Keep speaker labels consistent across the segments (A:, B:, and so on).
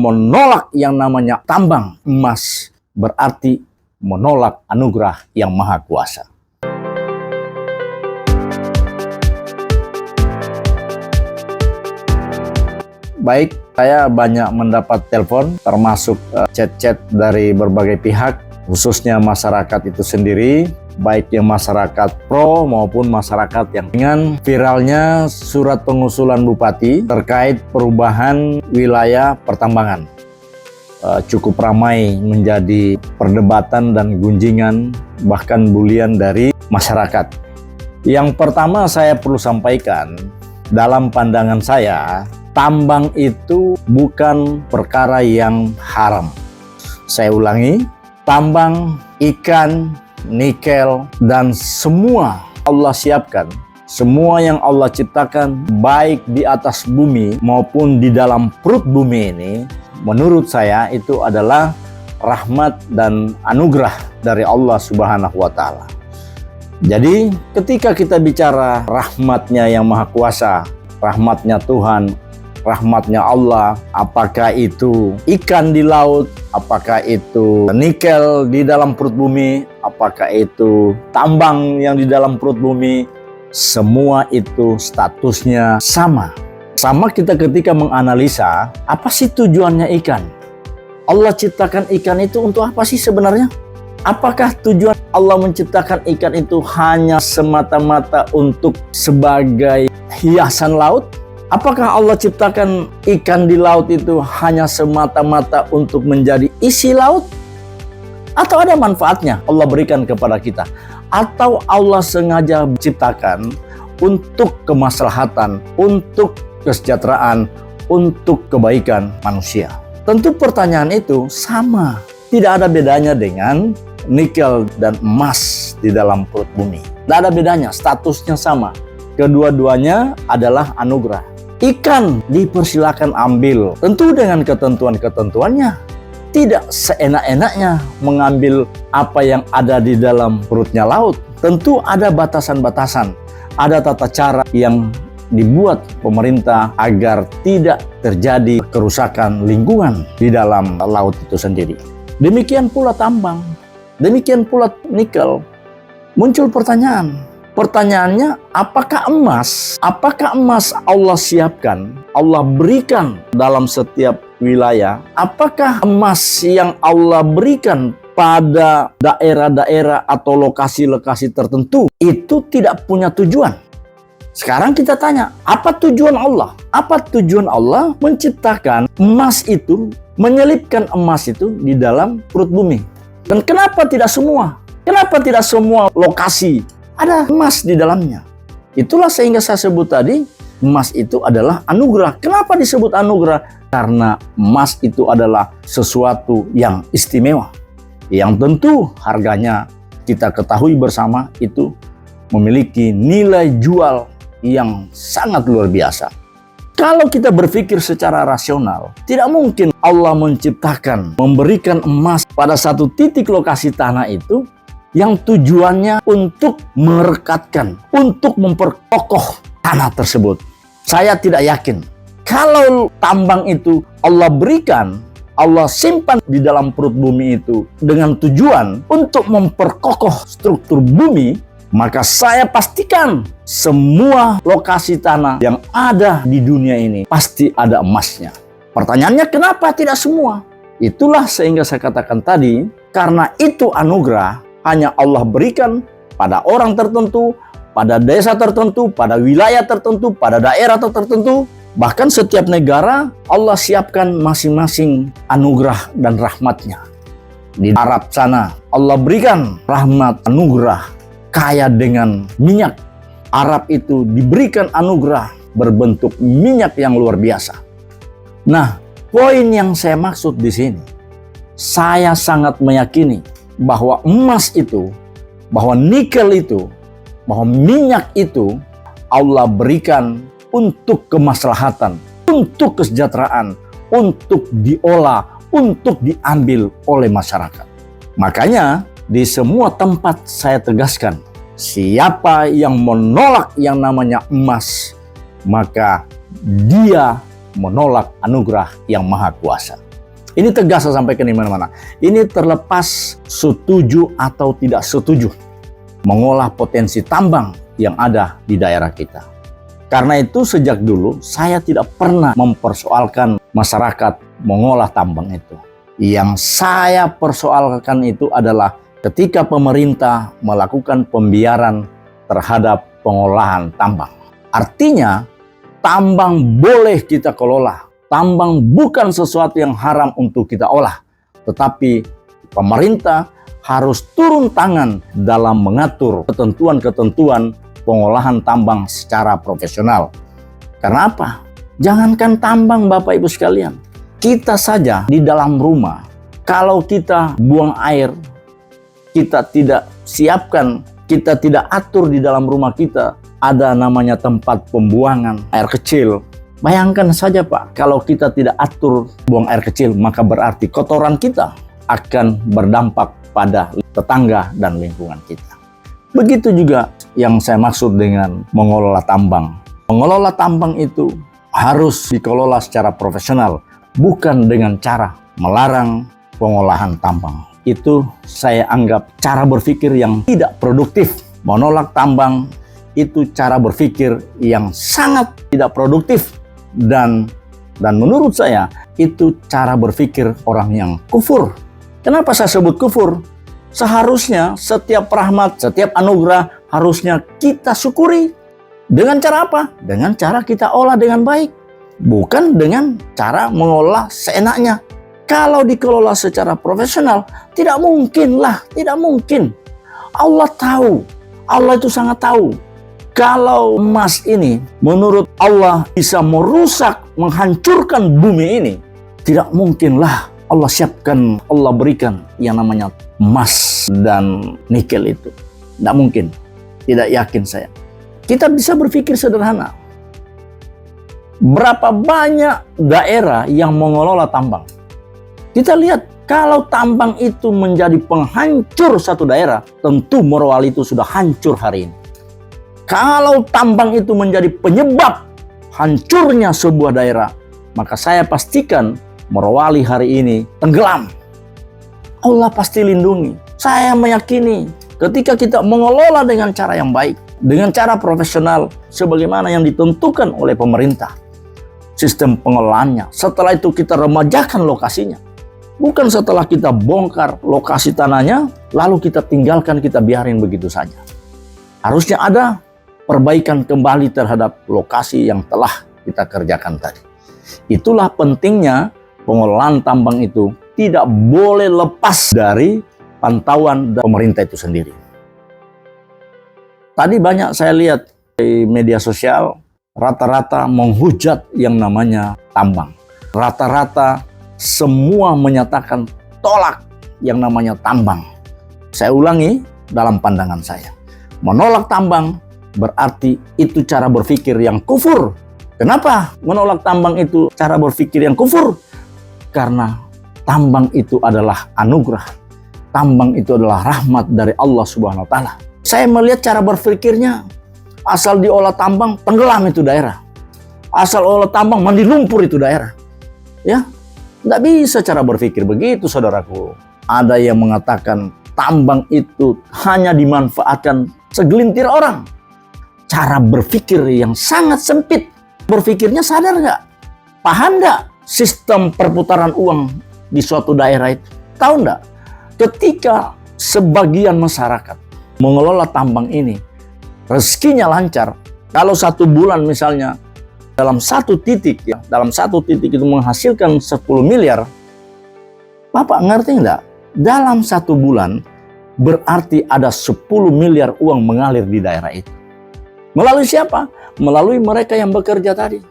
A: menolak yang namanya tambang emas berarti menolak anugerah yang maha kuasa. Baik, saya banyak mendapat telepon, termasuk chat-chat dari berbagai pihak, khususnya masyarakat itu sendiri, baik yang masyarakat pro maupun masyarakat yang dengan viralnya surat pengusulan Bupati terkait perubahan wilayah pertambangan. Cukup ramai menjadi perdebatan dan gunjingan, bahkan bulian dari masyarakat. Yang pertama saya perlu sampaikan, dalam pandangan saya, tambang itu bukan perkara yang haram. Saya ulangi, tambang, ikan, nikel, dan semua Allah siapkan, semua yang Allah ciptakan, baik di atas bumi maupun di dalam perut bumi ini, menurut saya itu adalah rahmat dan anugerah dari Allah Subhanahu wa Ta'ala. Jadi, ketika kita bicara rahmatnya yang maha kuasa, rahmatnya Tuhan, rahmatnya Allah, apakah itu ikan di laut, apakah itu nikel di dalam perut bumi, apakah itu tambang yang di dalam perut bumi, semua itu statusnya sama. Sama kita ketika menganalisa, apa sih tujuannya ikan? Allah ciptakan ikan itu untuk apa sih sebenarnya? Apakah tujuan Allah menciptakan ikan itu hanya semata-mata untuk sebagai hiasan laut? Apakah Allah ciptakan ikan di laut itu hanya semata-mata untuk menjadi isi laut? Atau ada manfaatnya Allah berikan kepada kita? Atau Allah sengaja ciptakan untuk kemaslahatan, untuk kesejahteraan, untuk kebaikan manusia? Tentu pertanyaan itu sama. Tidak ada bedanya dengan nikel dan emas di dalam perut bumi. Tidak ada bedanya, statusnya sama. Kedua-duanya adalah anugerah. Ikan dipersilakan ambil, tentu dengan ketentuan-ketentuannya. Tidak seenak-enaknya mengambil apa yang ada di dalam perutnya laut. Tentu ada batasan-batasan, ada tata cara yang dibuat pemerintah agar tidak terjadi kerusakan lingkungan di dalam laut itu sendiri. Demikian pula tambang, demikian pula nikel. Muncul pertanyaan. Pertanyaannya, apakah emas Allah siapkan, Allah berikan dalam setiap wilayah? Apakah emas yang Allah berikan pada daerah-daerah atau lokasi-lokasi tertentu itu tidak punya tujuan? Sekarang kita tanya, apa tujuan Allah? Apa tujuan Allah menciptakan emas itu, menyelipkan emas itu di dalam perut bumi? Dan kenapa tidak semua? Kenapa tidak semua lokasi ada emas di dalamnya? Itulah sehingga saya sebut tadi, emas itu adalah anugerah. Kenapa disebut anugerah? Karena emas itu adalah sesuatu yang istimewa, yang tentu harganya kita ketahui bersama itu memiliki nilai jual yang sangat luar biasa. Kalau kita berpikir secara rasional, tidak mungkin Allah menciptakan, memberikan emas pada satu titik lokasi tanah itu yang tujuannya untuk merekatkan, untuk memperkokoh tanah tersebut. Saya tidak yakin. Kalau tambang itu Allah berikan, Allah simpan di dalam perut bumi itu dengan tujuan untuk memperkokoh struktur bumi, maka saya pastikan semua lokasi tanah yang ada di dunia ini pasti ada emasnya. Pertanyaannya, kenapa tidak semua? Itulah sehingga saya katakan tadi, karena itu anugerah hanya Allah berikan pada orang tertentu, pada desa tertentu, pada wilayah tertentu, pada daerah tertentu. Bahkan setiap negara Allah siapkan masing-masing anugerah dan rahmatnya. Di Arab sana Allah berikan rahmat anugerah kaya dengan minyak. Arab itu diberikan anugerah berbentuk minyak yang luar biasa. Nah, poin yang saya maksud di sini, saya sangat meyakini bahwa emas itu, bahwa nikel itu, bahwa minyak itu Allah berikan untuk kemaslahatan, untuk kesejahteraan, untuk diolah, untuk diambil oleh masyarakat. Makanya di semua tempat saya tegaskan, siapa yang menolak yang namanya emas, maka dia menolak anugerah yang maha kuasa. Ini tegas saya sampaikan di mana-mana. Ini terlepas setuju atau tidak setuju mengolah potensi tambang yang ada di daerah kita. Karena itu sejak dulu saya tidak pernah mempersoalkan masyarakat mengolah tambang itu. Yang saya persoalkan itu adalah ketika pemerintah melakukan pembiaran terhadap pengolahan tambang. Artinya tambang boleh kita kelola. Tambang bukan sesuatu yang haram untuk kita olah. Tetapi pemerintah harus turun tangan dalam mengatur ketentuan-ketentuan pengolahan tambang secara profesional. Karena apa? Jangankan tambang Bapak Ibu sekalian. Kita saja di dalam rumah, kalau kita buang air, kita tidak siapkan, kita tidak atur di dalam rumah kita, ada namanya tempat pembuangan air kecil. Bayangkan saja Pak, kalau kita tidak atur buang air kecil, maka berarti kotoran kita akan berdampak pada tetangga dan lingkungan kita. Begitu juga yang saya maksud dengan mengelola tambang. Mengelola tambang itu harus dikelola secara profesional, bukan dengan cara melarang pengolahan tambang. Itu saya anggap cara berpikir yang tidak produktif. Menolak tambang itu cara berpikir yang sangat tidak produktif. Dan menurut saya itu cara berpikir orang yang kufur. Kenapa saya sebut kufur? Seharusnya setiap rahmat, setiap anugerah harusnya kita syukuri. Dengan cara apa? Dengan cara kita olah dengan baik. Bukan dengan cara mengolah seenaknya. Kalau dikelola secara profesional, tidak mungkin lah, tidak mungkin. Allah tahu, Allah itu sangat tahu. Kalau emas ini menurut Allah bisa merusak, menghancurkan bumi ini, tidak mungkinlah Allah siapkan, Allah berikan yang namanya emas dan nikel itu. Tidak mungkin, tidak yakin saya. Kita bisa berpikir sederhana. Berapa banyak daerah yang mengelola tambang? Kita lihat, kalau tambang itu menjadi penghancur satu daerah, tentu Morowali itu sudah hancur hari ini. Kalau tambang itu menjadi penyebab hancurnya sebuah daerah, maka saya pastikan Morowali hari ini tenggelam. Allah pasti lindungi. Saya meyakini ketika kita mengelola dengan cara yang baik, dengan cara profesional, sebagaimana yang ditentukan oleh pemerintah, sistem pengelolaannya. Setelah itu kita remajakan lokasinya. Bukan setelah kita bongkar lokasi tanahnya, lalu kita tinggalkan, kita biarin begitu saja. Harusnya ada perbaikan kembali terhadap lokasi yang telah kita kerjakan tadi. Itulah pentingnya pengelolaan tambang itu tidak boleh lepas dari pantauan pemerintah itu sendiri. Tadi banyak saya lihat di media sosial, rata-rata menghujat yang namanya tambang. Rata-rata semua menyatakan tolak yang namanya tambang. Saya ulangi dalam pandangan saya. Menolak tambang berarti itu cara berpikir yang kufur. Kenapa menolak tambang itu cara berpikir yang kufur? Karena tambang itu adalah anugerah. Tambang itu adalah rahmat dari Allah Subhanahu wa Ta'ala. Saya melihat cara berpikirnya, asal diolah tambang, tenggelam itu daerah. Asal olah tambang, mandi lumpur itu daerah. Ya, nggak bisa cara berpikir begitu, saudaraku. Ada yang mengatakan tambang itu hanya dimanfaatkan segelintir orang. Cara berpikir yang sangat sempit. Berpikirnya sadar nggak? Paham nggak sistem perputaran uang di suatu daerah itu? Tahu nggak? Ketika sebagian masyarakat mengelola tambang ini, rezekinya lancar. Kalau satu bulan misalnya, dalam satu titik itu menghasilkan 10 miliar. Bapak ngerti nggak? Dalam satu bulan berarti ada 10 miliar uang mengalir di daerah itu. Melalui siapa? Melalui mereka yang bekerja tadi.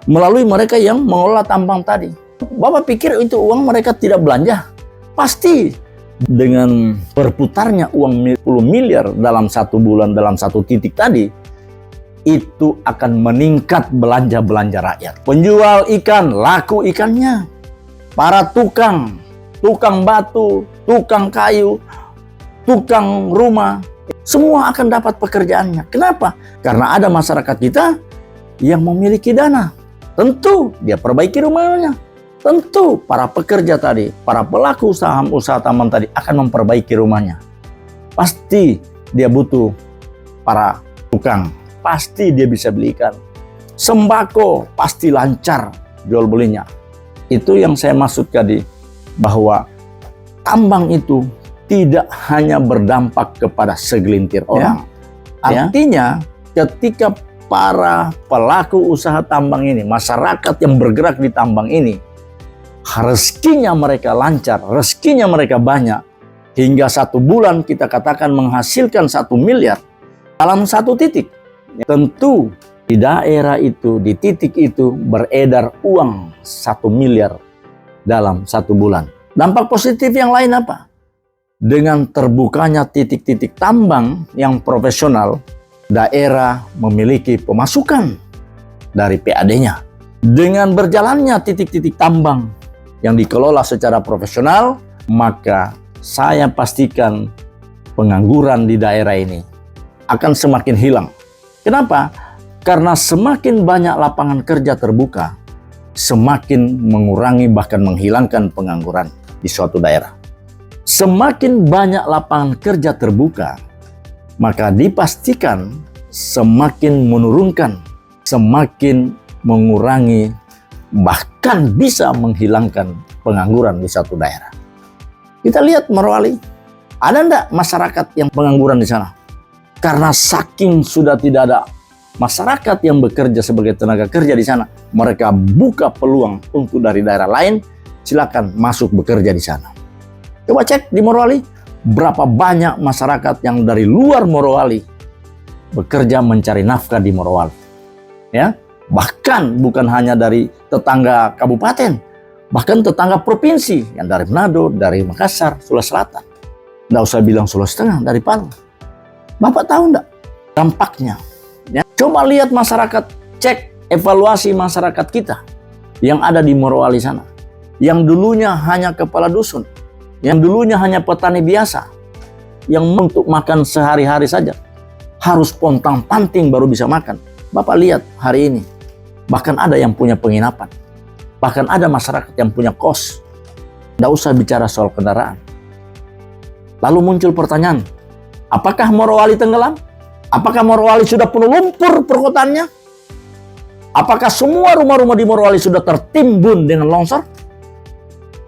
A: Melalui mereka yang mengelola tambang tadi. Bapak pikir itu uang mereka tidak belanja? Pasti. Dengan berputarnya uang 10 miliar dalam satu bulan, dalam satu titik tadi, itu akan meningkat belanja-belanja rakyat. Penjual ikan, laku ikannya. Para tukang batu, tukang kayu, tukang rumah, semua akan dapat pekerjaannya. Kenapa? Karena ada masyarakat kita yang memiliki dana. Tentu dia perbaiki rumahnya. tentu para pekerja tadi, para pelaku usaha tambang tadi akan memperbaiki rumahnya. Pasti dia butuh para tukang, pasti dia bisa beli ikan. Sembako pasti lancar jual belinya. Itu yang saya maksud tadi, bahwa tambang itu tidak hanya berdampak kepada segelintir orang. Artinya ketika para pelaku usaha tambang ini, masyarakat yang bergerak di tambang ini, rezekinya mereka lancar, rezekinya mereka banyak, hingga 1 bulan kita katakan menghasilkan 1 miliar dalam 1 titik. Tentu di daerah itu, di titik itu beredar uang 1 miliar dalam 1 bulan. Dampak positif yang lain apa? Dengan terbukanya titik-titik tambang yang profesional, daerah memiliki pemasukan dari PAD-nya. Dengan berjalannya titik-titik tambang yang dikelola secara profesional, maka saya pastikan pengangguran di daerah ini akan semakin hilang. Kenapa? Karena semakin banyak lapangan kerja terbuka, semakin mengurangi bahkan menghilangkan pengangguran di suatu daerah. Semakin banyak lapangan kerja terbuka, maka dipastikan semakin menurunkan, semakin mengurangi, bahkan bisa menghilangkan pengangguran di satu daerah. Kita lihat Morowali, ada enggak masyarakat yang pengangguran di sana? Karena saking sudah tidak ada masyarakat yang bekerja sebagai tenaga kerja di sana, mereka buka peluang untuk dari daerah lain, silakan masuk bekerja di sana. Coba cek di Morowali, berapa banyak masyarakat yang dari luar Morowali bekerja mencari nafkah di Morowali. Ya, bahkan bukan hanya dari tetangga kabupaten, bahkan tetangga provinsi yang dari Manado, dari Makassar, Sulawesi Selatan. Nggak usah bilang Sulawesi Tengah, dari Palu. Bapak tahu nggak dampaknya? Ya, coba lihat masyarakat, cek evaluasi masyarakat kita yang ada di Morowali sana. Yang dulunya hanya kepala dusun, yang dulunya hanya petani biasa, yang untuk makan sehari-hari saja harus pontang-panting baru bisa makan. Bapak lihat hari ini, bahkan ada yang punya penginapan, bahkan ada masyarakat yang punya kos. Nggak usah bicara soal kendaraan. Lalu muncul pertanyaan, apakah Morowali tenggelam? Apakah Morowali sudah penuh lumpur perkotaannya? Apakah semua rumah-rumah di Morowali sudah tertimbun dengan longsor?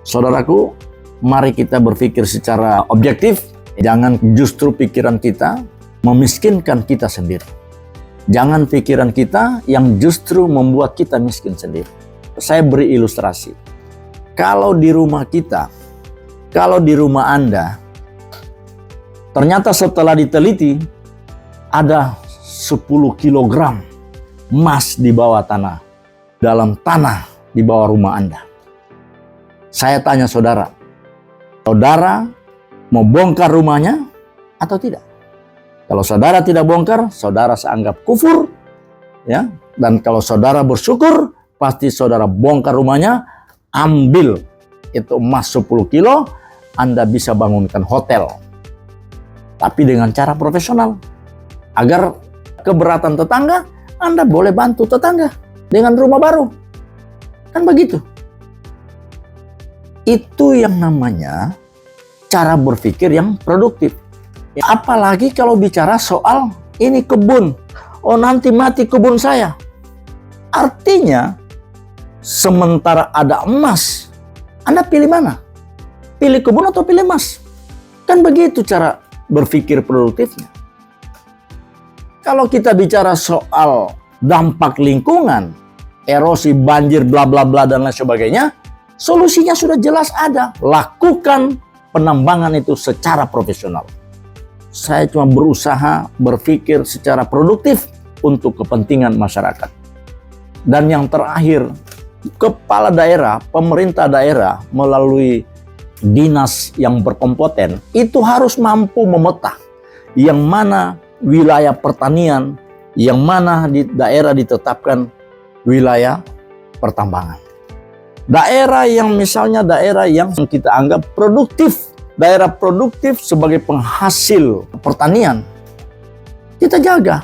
A: Saudaraku, mari kita berpikir secara objektif. Jangan justru pikiran kita memiskinkan kita sendiri. Jangan pikiran kita yang justru membuat kita miskin sendiri. Saya beri ilustrasi. Kalau di rumah kita, kalau di rumah Anda, ternyata setelah diteliti, ada 10 kilogram emas di bawah tanah, dalam tanah di bawah rumah Anda. Saya tanya saudara, saudara mau bongkar rumahnya atau tidak? Kalau saudara tidak bongkar, saudara seanggap kufur, ya. Dan kalau saudara bersyukur, pasti saudara bongkar rumahnya, ambil itu emas 10 kilo, Anda bisa bangunkan hotel. Tapi dengan cara profesional. Agar keberatan tetangga, Anda boleh bantu tetangga dengan rumah baru. Kan begitu. Itu yang namanya cara berpikir yang produktif. Apalagi kalau bicara soal ini kebun. Oh, nanti mati kebun saya. Artinya, sementara ada emas, Anda pilih mana? Pilih kebun atau pilih emas? Kan begitu cara berpikir produktifnya. Kalau kita bicara soal dampak lingkungan, erosi, banjir, bla bla bla dan lain sebagainya, solusinya sudah jelas ada. Lakukan penambangan itu secara profesional. Saya cuma berusaha berpikir secara produktif untuk kepentingan masyarakat. Dan yang terakhir, kepala daerah, pemerintah daerah melalui dinas yang berkompeten itu harus mampu memeta yang mana wilayah pertanian, yang mana di daerah ditetapkan wilayah pertambangan. Daerah yang misalnya daerah yang kita anggap produktif, daerah produktif sebagai penghasil pertanian, kita jaga,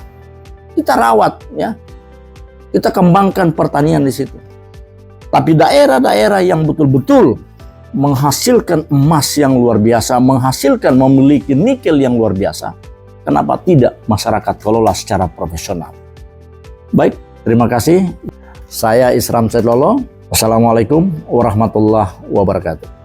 A: kita rawat, ya, kita kembangkan pertanian di situ. Tapi daerah-daerah yang betul-betul menghasilkan emas yang luar biasa, menghasilkan memiliki nikel yang luar biasa, kenapa tidak masyarakat kelola secara profesional? Baik, terima kasih. Saya Isram Said Lolo. Wassalamualaikum warahmatullahi wabarakatuh.